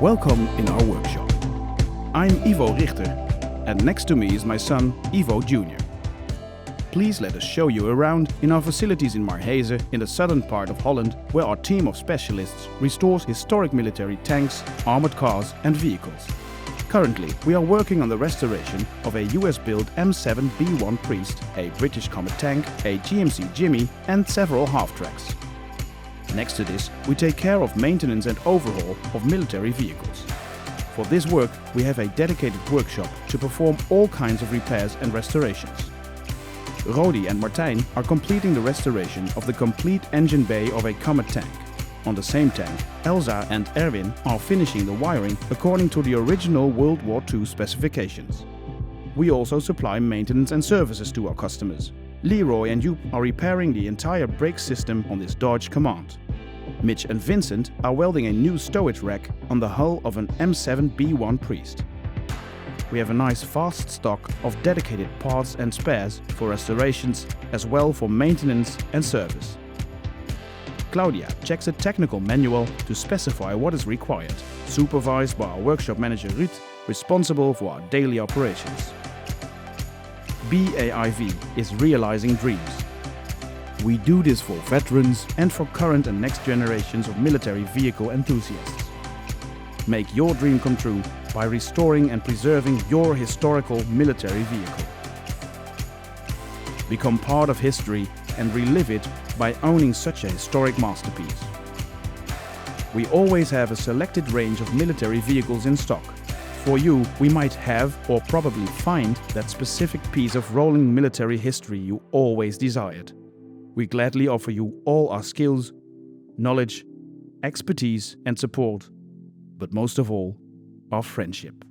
Welcome in our workshop. I'm Ivo Richter, and next to me is my son Ivo Jr. Please let us show you around in our facilities in Maarheeze in the southern part of Holland, where our team of specialists restores historic military tanks, armored cars and vehicles. Currently, we are working on the restoration of a US-built M7B1 Priest, a British Comet tank, a GMC Jimmy and several half-tracks. Next to this, we take care of maintenance and overhaul of military vehicles. For this work, we have a dedicated workshop to perform all kinds of repairs and restorations. Rodi and Martijn are completing the restoration of the complete engine bay of a Comet tank. On the same tank, Elsa and Erwin are finishing the wiring according to the original World War II specifications. We also supply maintenance and services to our customers. Leroy and Joep are repairing the entire brake system on this Dodge Command. Mitch and Vincent are welding a new stowage rack on the hull of an M7B1 Priest. We have a nice fast stock of dedicated parts and spares for restorations as well for maintenance and service. Claudia checks a technical manual to specify what is required, supervised by our workshop manager Ruud, responsible for our daily operations. BAIV is realizing dreams. We do this for veterans and for current and next generations of military vehicle enthusiasts. Make your dream come true by restoring and preserving your historical military vehicle. Become part of history and relive it by owning such a historic masterpiece. We always have a selected range of military vehicles in stock. For you, we might have or probably find that specific piece of rolling military history you always desired. We gladly offer you all our skills, knowledge, expertise and support, but most of all, our friendship.